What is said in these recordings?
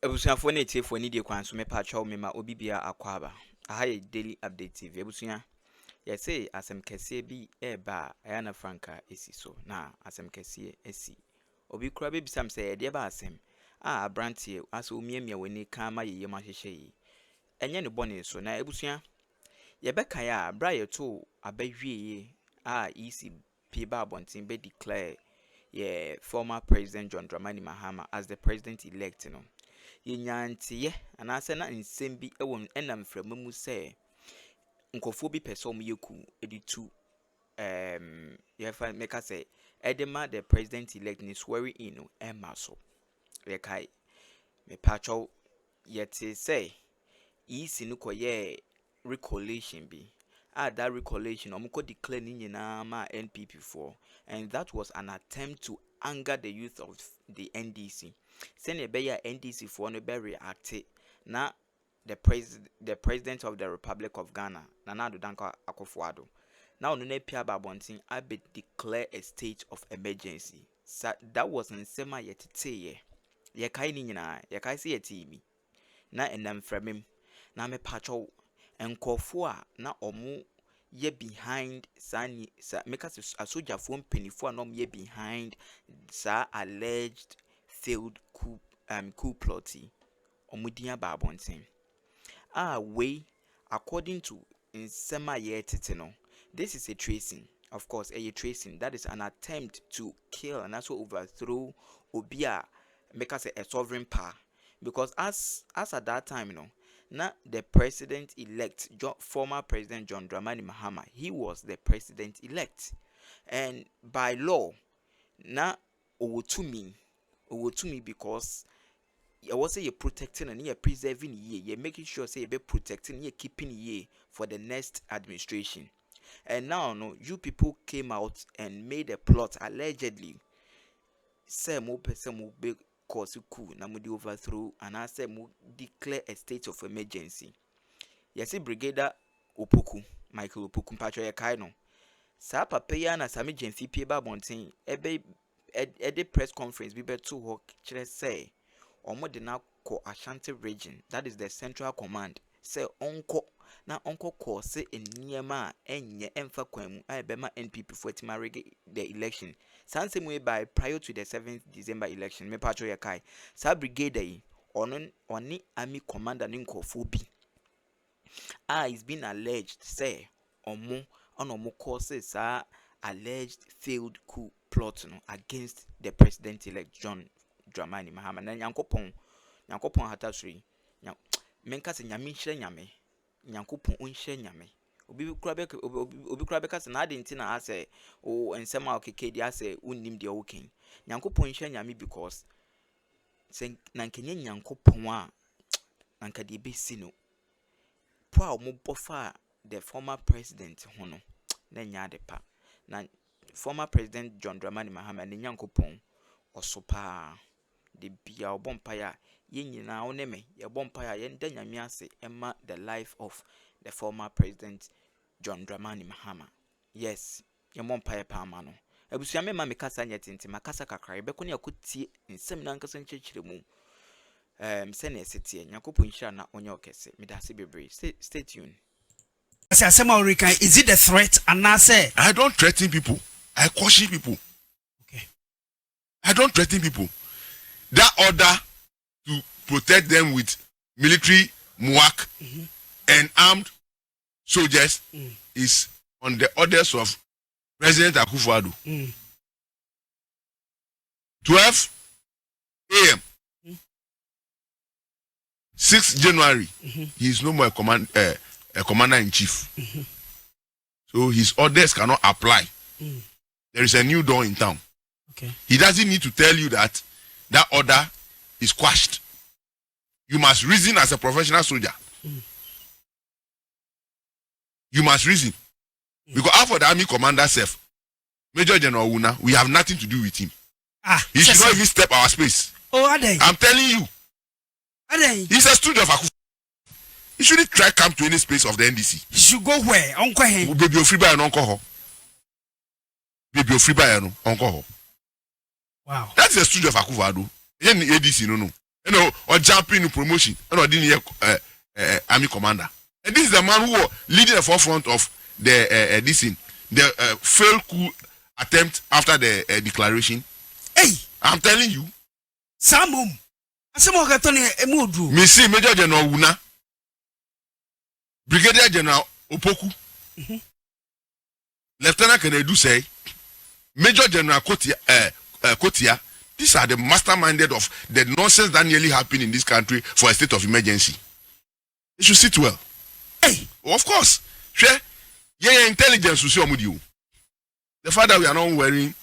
Ebusuafo na etie fo ni de kwan so me pa chaw me ma obi bia akwaba. Aha ye daily update TV. Ebusua ye say asem kese bi eba aya na franka esi so. Na asem kese esi. Obi kura be bisam say de ba asem. Abrantie aso omiemia wani kan ma yeye ma hwehwe yi. Enye ne bone so na ebusua ye beka ya bra ye to abahwie EC P ba bontin be declare ye former president John Dramani Mahama as the president elect no. Ye nyantiye anase na nsem bi ewo enam framamu se nkofo bi pesom yeku editu ye fa meka say edema the president elect ni swearing in no emma so ye kai me pacho yete say EC no koye recollation bi that recollation omko declare ni nyina ma NPP for, and that was an attempt to anger the youth of the NDC. Send a NDC for no be react na the president of the Republic of Ghana Nana Addo Dankwa Akufo-Addo now no pia babontin abe declare a state of emergency. So that was nsema yetete ye kai ni nyina ye kai se yetimi na enam framem na me pacho enkofo a na omu ye behind sani sa make us a soldier phone penifo na omu ye behind sa alleged failed coup plotty omudia babontin we according to nsema ye tete no, this is a tracing, of course a tracing that is an attempt to kill and also overthrow obia make us a sovereign power, because as at that time na the president elect former president John Dramani Mahama, he was the president elect, and by law na owotumi because you was say you're protecting and you're preserving ye, you're making sure say you're protecting, you're keeping ye for the next administration. And now no, you people came out and made a plot allegedly say mo person mo be cause coup na mo di overthrow and I say mo declare a state of emergency. Yes, Brigadier Opoku, Michael Opoku mpacho ye kai no. Sa papa ya na sami jenfi pie ba bonten ebe press conference bi beto ho kire say omo de na ko Ashanti region, that is the central command, say onko na onko ko se eniema enye emfa kwanu bema NPP for the election. Sansem way by prior to the 7th December election me pacho ya kai sa brigade yi oni army commander nkofo bi is being alleged say omo causes sa alleged failed coup plot no against the president elect John Dramani Mahama. Na nyankopon hatasuri menka se nyame hire nyame nyankopon onhire nyame obi kura be kase na adenti na ase o ensema okeke di ase unnim de oken nyankopon hire nyame because sen na nkenye nyankopon a nanka de be si no po a mo bofa the former president ho no na nya de pa na former president John Dramani Mahama ne nyankopon osopa de bia obompa ya ye nyina oneme ye bompa ya ye nda nyame ase emma the life of the former president John Dramani Mahama. Yes, ye bompa ya pa ma no abusua me ma me kasa nyetenti makasa kakra ye beko ne akotie nsem na nkasa nchechire mu se na esetie nyakopo nhira na onye okese me da se bebre. Stay tuned. Is it a threat? And I say I don't threaten people, I caution people. Okay, I don't threaten people. That order to protect them with military muak and armed soldiers is on the orders of President Akufo-Addo. 12 a.m. 6 January, he is no more a commander in chief. So his orders cannot apply. There is a new dawn in town. okay, He doesn't need to tell you that order is quashed. You must reason as a professional soldier. You must reason. Because after the army commander self, Major General Onwona, we have nothing to do with him. He should not even step our space. Oh, are they? I'm telling you. Are they? He's a student of Akufo. He shouldn't try to come to any space of the NDC. He should go where? Uncle Hen. Baby of free by an uncle. Baby of free by an uncle. Wow. That's a student of Akufo-Addo. ADC, no. You know, or jumping in promotion, or didn't army commander. And this is the man who was leading the forefront of the this thing, the failed coup attempt after the declaration. Hey, I'm telling you. Samum. Asemo gatoni emudu. Missy Major General Onwona, Brigadier General Opoku, Lieutenant Kennedy say, Major General Kotia. These are the masterminded of the nonsense that nearly happened in this country for a state of emergency. They should sit well. Hey, of course. Sure. Yeah, intelligence will see you. The fact that we are not wearing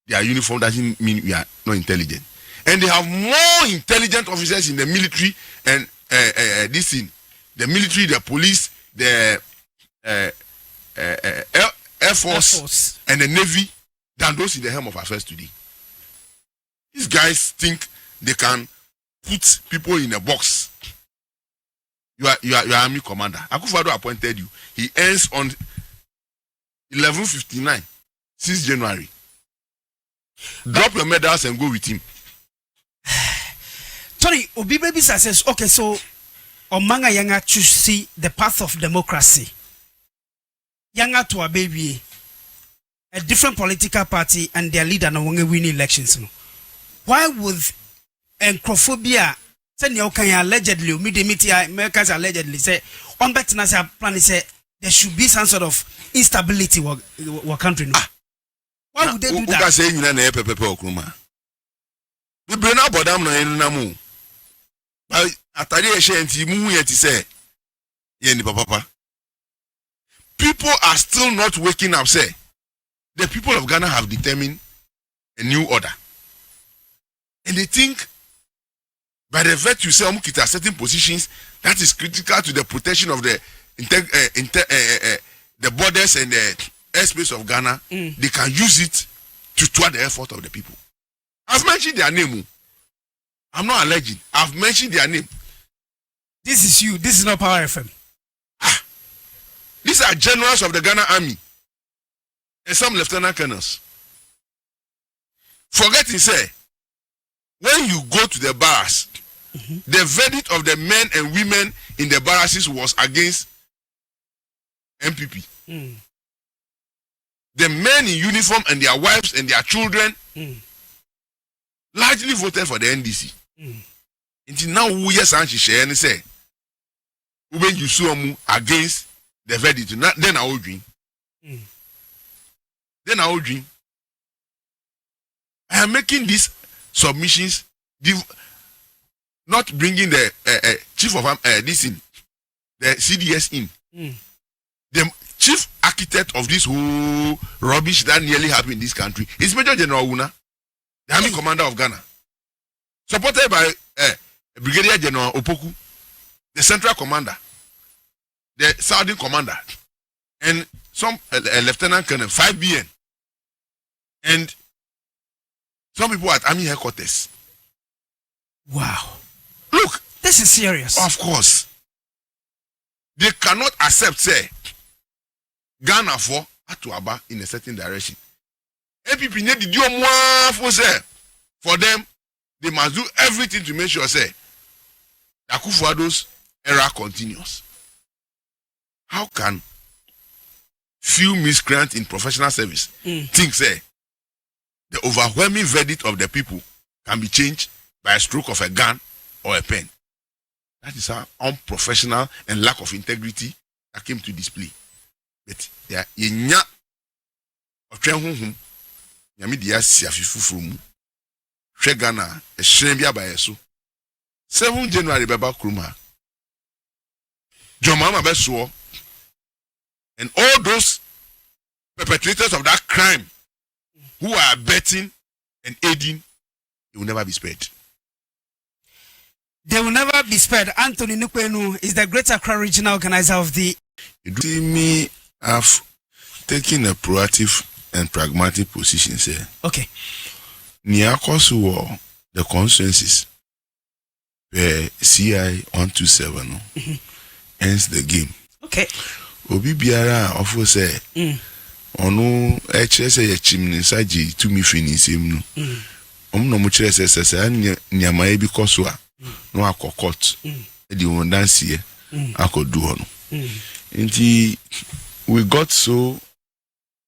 their uniform doesn't mean we are not intelligent. And they have more intelligent officers in the military and this thing. The military, the police, the Air Force and the Navy than those in the helm of affairs today. These guys think they can put people in a box. You are army commander. Akufo-Addo appointed you. He ends on 11:59, 6 January. Drop your medals and go with him. Tony, Obi Baby says, okay, so Omanga Yanga to see the path of democracy. Yanga to a baby, a different political party and their leader no longer win elections. Why would encrophobia say Nyokanya allegedly, media Americans allegedly say, on Betinasa plan say there should be some sort of instability in country? No? Why would they do that? Say you na pepe Akroma. We bring up bodam no enunamu. But atari e she nti mu yeti say ye ni papa. People are still not waking up, say. The people of Ghana have determined a new order. And they think, by the virtue say Omukita certain positions that is critical to the protection of the borders and the airspace of Ghana, they can use it to thwart the effort of the people. I've mentioned their name. I'm not alleging. I've mentioned their name. This is you. This is not Power FM. These are generals of the Ghana Army and some lieutenant colonels. Forgetting, say, when you go to the barracks, the verdict of the men and women in the barracks was against MPP. The men in uniform and their wives and their children largely voted for the NDC. Until now, we share and say, when you saw against the verdict, then I will dream. Then I will dream. I am making these submissions, not bringing the chief of this in, the CDS in. The chief architect of this whole rubbish that nearly happened in this country is Major General Onwona, the army commander of Ghana, supported by Brigadier General Opoku, the central commander, the Southern commander, and some Lieutenant Colonel 5BN, and some people at army headquarters. Wow. Look, this is serious. Of course. They cannot accept, say, Ghana for Atuaba in a certain direction. MPP need to do more for them. They must do everything to make sure, say, Akufo-Addo's era continues. How can few miscreants in professional service think, say, the overwhelming verdict of the people can be changed by a stroke of a gun or a pen? That is how unprofessional and lack of integrity that came to display. But there are Yamidia Siafifu from Shegana, a Shrembia by so 7 January Baba Kruma, John Mama Beswo, and all those perpetrators of that crime who are abetting and aiding, they will never be spared. They will never be spared. Anthony Nukwenu is the Greater Accra Regional Organizer of the. You do see me have taken a proactive and pragmatic position, sir. Okay. Niakosu the consensus CI 127 ends the game. Okay. Obi biara ofo say onu eche say chimni saji to me finish him no. No mo kire say nyama e bi koso a no akọ court the one dance here akọ do no nti we got so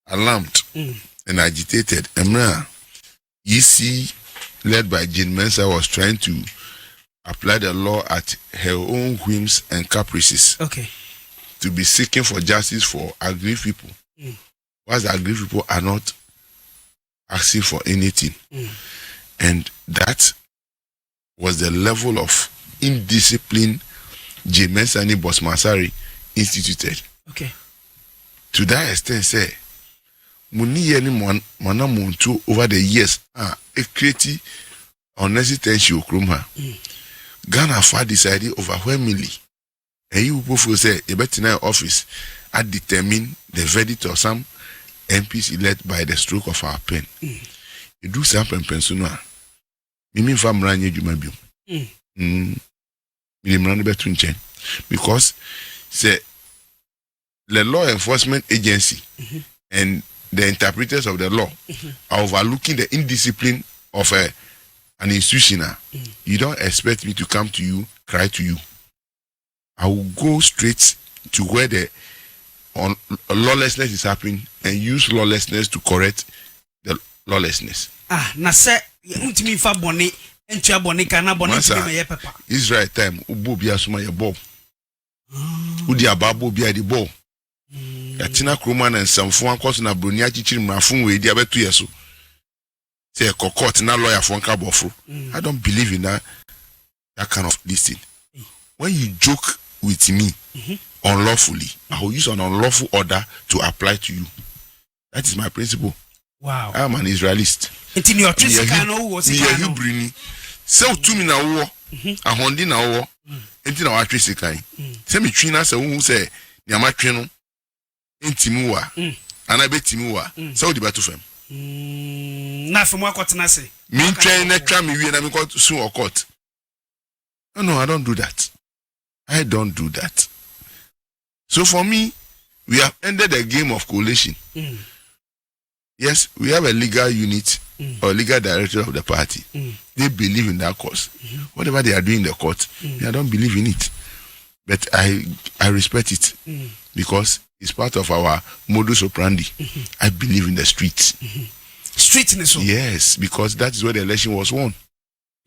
alarmed and agitated. EC led by Jane Mensah was trying to apply the law at her own whims and caprices. Okay. To be seeking for justice for aggrieved people. Whilst the aggrieved people are not asking for anything. And that was the level of indiscipline Jane Mensah and Boss Masari instituted. Okay. To that extent, say, Muni anyone manamuntu over the years it created unnecessary tension Akroma. Ghana far decided overwhelmingly, and you people say a better office had determined the verdict of some MPs elected by the stroke of our pen. You do something pensioner. Mimi fam ranye jumabio. Mimi between chain because say the law enforcement agency and the interpreters of the law are overlooking the indiscipline of an institution. You don't expect me to come to you, cry to you. I will go straight to where the lawlessness is happening and use lawlessness to correct the lawlessness. Na say untimi fa boni entua boni kana boni timi me papa. Israel time ubo bia suma ye bob. Udi ababo bia di bob. Yatina Akroma na nsamfo akwaso na broni achichiri mrafun we di abeto yeso. Say court na lawyer for nka bofro. I don't believe in that kind of this thing. When you joke with me unlawfully, I will use an unlawful order to apply to you. That is my principle. Wow. I am an Israelist. Until your Trisicano was Hebrew. So to me now war, a hondi now war, until our Trisikai. Send me Trina say who say Yamatrino. Intimua and I bet Timua so the battle fam. Not from what I say. Me train that try me and I'm going to sue or court. No, I don't do that. I don't do that. So for me, we have ended the game of coalition. Yes, we have a legal unit or legal director of the party. They believe in that cause. Whatever they are doing in the court, I don't believe in it. But I respect it because it's part of our modus operandi. I believe in the streets. Streetness. Yes, because that is where the election was won.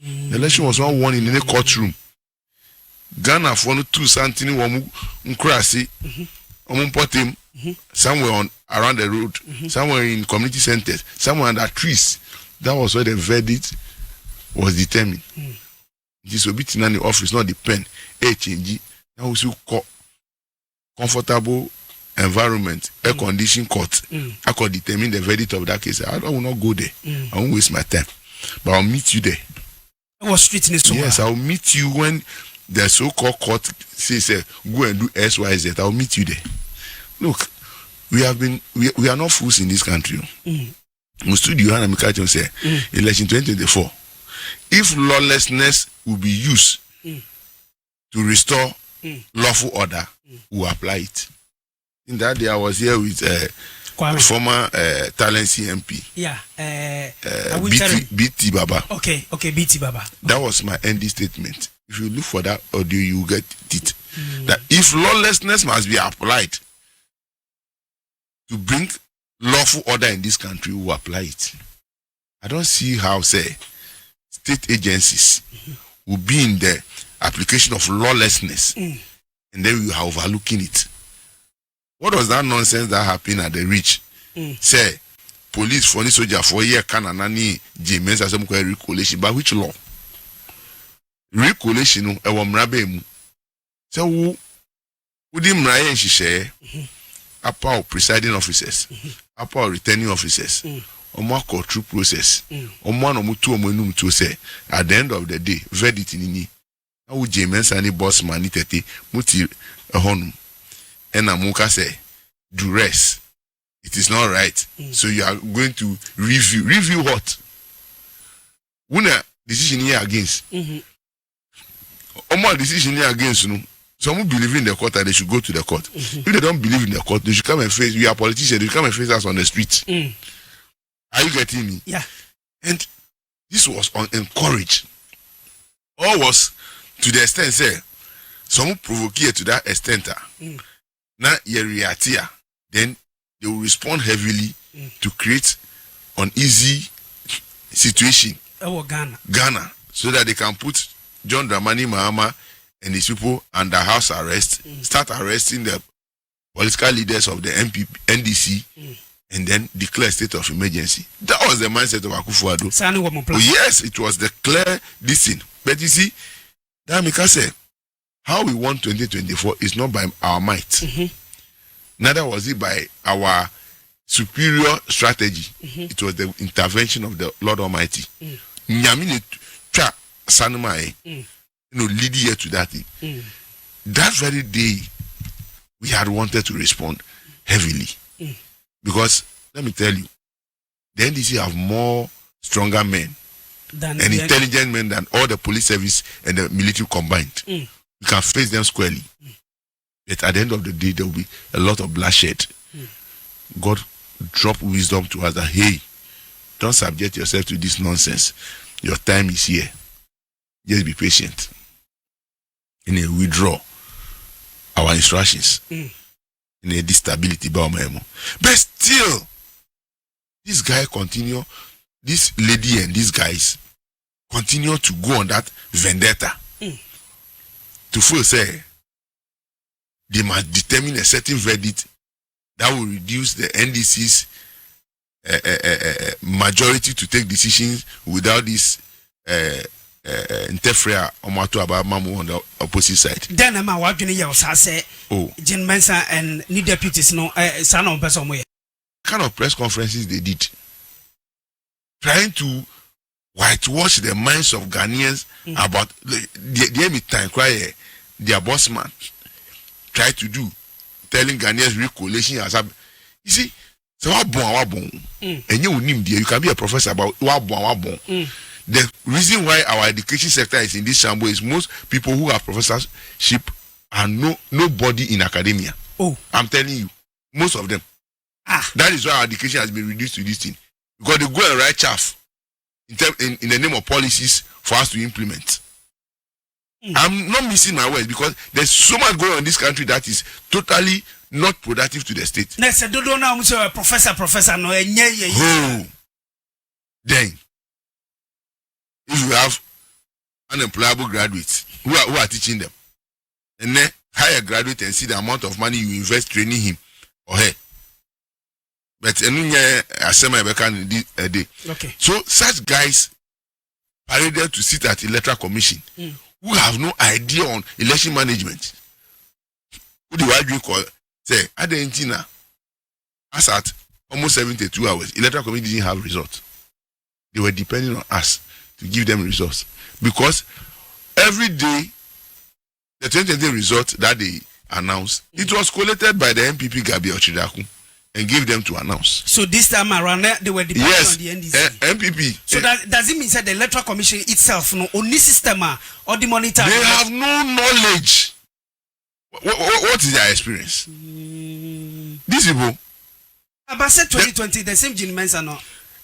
The election was won in a courtroom. Ghana for no 2 santini wamu nkrasi omumpotem somewhere on around the road, somewhere in community centers, somewhere under trees. That was where the verdict was determined. This will be in the office, not the pen. HNG. Now we should comfortable environment, air conditioned court. I could determine the verdict of that case. I will not go there. I won't waste my time. But I'll meet you there. Was streetness. Yes, I'll meet you when the so-called court says go and do XYZ. I'll meet you there. Look, we are not fools in this country. We stood you and Mikachon say election 2024. If lawlessness will be used to restore lawful order, we apply it. In that day, I was here with former talent CMP. Yeah. BT Baba. Okay, BT Baba. That was my ending statement. If you look for that audio, you will get it. That if lawlessness must be applied to bring lawful order in this country, we will apply it. I don't see how, say, state agencies will be in the application of lawlessness and then we are overlooking it. What was that nonsense that happened at the reach? Say, police for any soldier for a year can anani James as some recollation. By which law? Recollation, a wamrabe. So, who did Mraya share? Upper presiding officers, upper returning officers, or more true process, or one or two or to say, at the end of the day, verdict in ni. How would James and the boss man tete muti a honum? And Amuka say, duress. It is not right. So you are going to review what? When a decision here against. More decision here against no. Some believe in the court and they should go to the court. If they don't believe in the court, they should come and face. We are politicians. They should come and face us on the street. Are you getting me? Yeah. And this was encouraged. All was to the extent say some provoke to that extent. Now you react here, then they will respond heavily to create an easy situation. Ghana, so that they can put John Dramani Mahama and his people under house arrest, start arresting the political leaders of the NDC, and then declare state of emergency. That was the mindset of Akufo-Addo. Oh, yes, it was the clear decision. But you see, that make us say, how we won 2024 is not by our might. Neither was it by our superior strategy. It was the intervention of the Lord Almighty. Nyamine twa sanumai, lead here to that thing. That very day, we had wanted to respond heavily. Because, let me tell you, the NDC have more stronger men and intelligent men than all the police service and the military combined. We can face them squarely. But at the end of the day, there will be a lot of bloodshed. God dropped wisdom to us that, hey, don't subject yourself to this nonsense. Your time is here. Just be patient. And then withdraw our instructions. In a disability. But still, this guy continue, this lady and these guys continue to go on that vendetta. To feel say they must determine a certain verdict that will reduce the NDC's majority to take decisions without this interfere on the opposite side. Then I'm watching you say, Jim Mensa and new deputies no son of person. Kind of press conferences they did, trying to whitewash the minds of Ghanaians about the every time cry their boss man try to do, telling Ghanaians recollation as a, you see, so what bon and you name there, you can be a professor about what bon. The reason why our education sector is in this shambles is most people who have professorship are nobody in academia. I'm telling you, most of them. That is why our education has been reduced to this thing. Because they go and write chaff in the name of policies for us to implement. I'm not missing my words because there's so much going on in this country that is totally not productive to the state. Professor, no. Then, if you have unemployable graduates who are teaching them, and then hire a graduate and see the amount of money you invest training him or her. But okay. So such guys paraded to sit at electoral commission who have no idea on election management. Who do I call? Say, Argentina, as at almost 72 hours, electoral commission didn't have results. They were depending on us to give them results. Because every day, the 2020 result that they announced, it was collated by the MPP Gabi Ochidaku and gave them to announce. So this time around, they were depending on the NDC. MPP. So does it mean that the electoral commission itself, no, only system or the monitor? They have no knowledge. What is their experience? These people. But said 2020, the same gentlemen are not.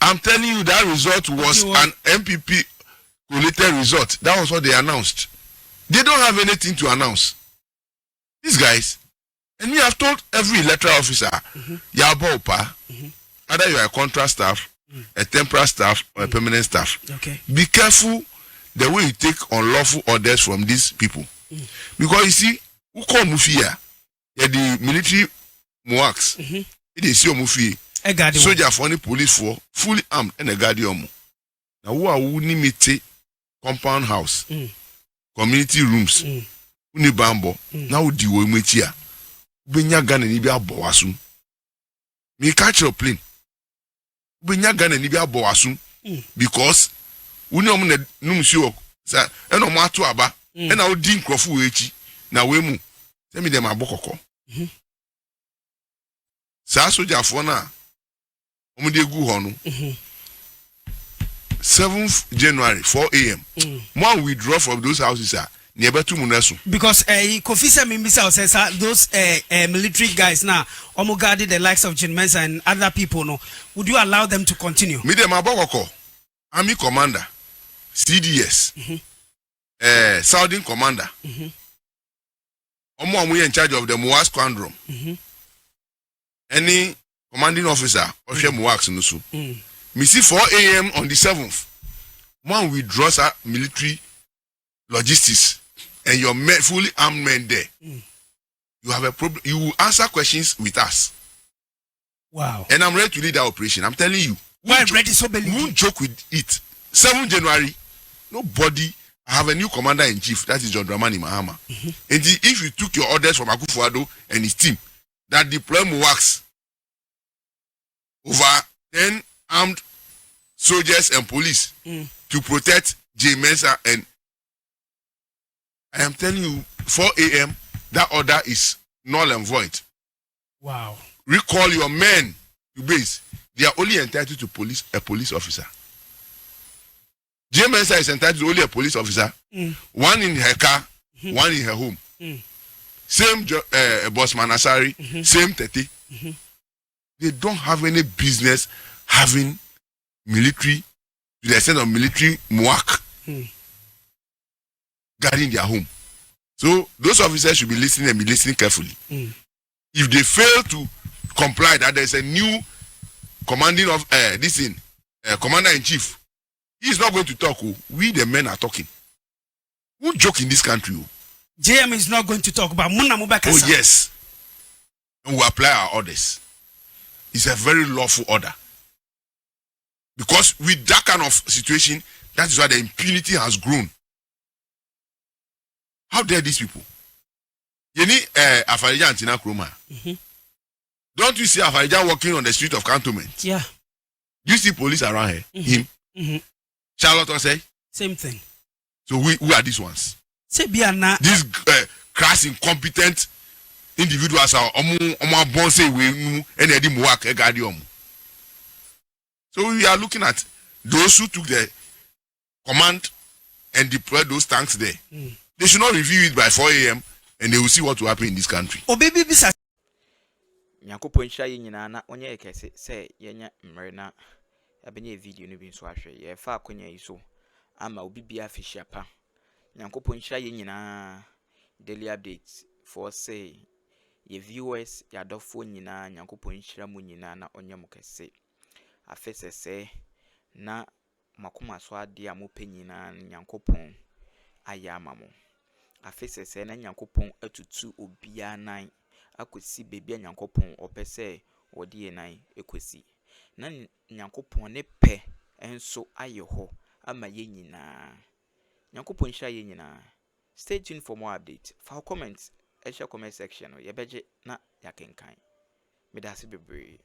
I'm telling you that result was an MPP collated result. That was what they announced. They don't have anything to announce. These guys, and we have told every electoral officer, either you are a contract staff, a temporary staff, or a permanent staff. Okay. Be careful the way you take unlawful orders from these people. Because you see, who call Mufia? The military muaks. It is your Mufia. Soldier for any police for fully armed and a guardian. Now who are limit compound house, community rooms, uni bambo. Now di wo metia. Benya Ghana ni bia bowasu. Me catch your plane. Benya Ghana ni bia bowasu because uni omne numsio sa eno mo ato aba ena odi nkrofo we echi na we mu. Se me dem abokoko. Sa soldier for na 7th January 4 a.m. One withdraw from those houses nearby to Munesu. Because Kofisa Mimbisa says those military guys now guarded the likes of Jin Mensa and other people. No, would you allow them to continue? Me dem abokoko, Army Commander, CDS, Southern commander. Omo in charge of the Moa squadron. Any commanding officer of Moax no so. Me see 4 a.m. on the 7th. Man withdraws our military logistics and your men, fully armed men there. You have a problem. You will answer questions with us. Wow. And I'm ready to lead that operation. I'm telling you. Why ready so believe? Won't joke with it. 7 January, nobody. I have a new commander in chief. That is John Dramani Mahama. And if you took your orders from Akufo-Addo and his team that deploy MOAX over 10 armed soldiers and police to protect J. Mensa, and I am telling you, 4 a.m. that order is null and void. Wow. Recall your men to base. They are only entitled to a police officer. J. Mensa is entitled to only a police officer. One in her car, one in her home. Same Bossman Asari, same Tete. They don't have any business having military, to the extent of military MOAC guarding their home. So those officers should be listening and be listening carefully. If they fail to comply, that there's a new commanding of commander in chief, he is not going to talk. We the men are talking. Who joke in this country? JM is not going to talk about Muna Mubaka. Oh yes, and we apply our orders. It's a very lawful order. Because with that kind of situation, that is why the impunity has grown. How dare these people? You need Afarija and Akroma. Don't you see Afarija walking on the street of Cantonment? Yeah. Do you see police around here? Him? Charlotte or say? Same thing. So who are these ones? These crass, incompetent individuals are so we are looking at those who took the command and deployed those tanks there. They should not review it by 4 a.m. and they will see what will happen in this country. Oh, baby, bisa. Nyankopon hya nyina na onye Kesi se yenya mmere na abenye video no bi nso ahwe ye fa akonya yi so ama obi bia afihia pa. Nyankopon hya nyina daily updates for say ye viewers ya dofo nyina Nyankopon hya mu nyina na onye mo Kesi afesese na makoma so ade a mo penyina Nyankopon ayama mo afesese na Nyankopon atutu obia nan akosi bebia Nyankopon opese wodi nan ekosi na Nyankopon ne pe enso ayeho ama ye nyina Nyankopon hya ye nyina. Stay tuned for more updates. For comments, share comment section ye beje na yakenkan. Medase bebre.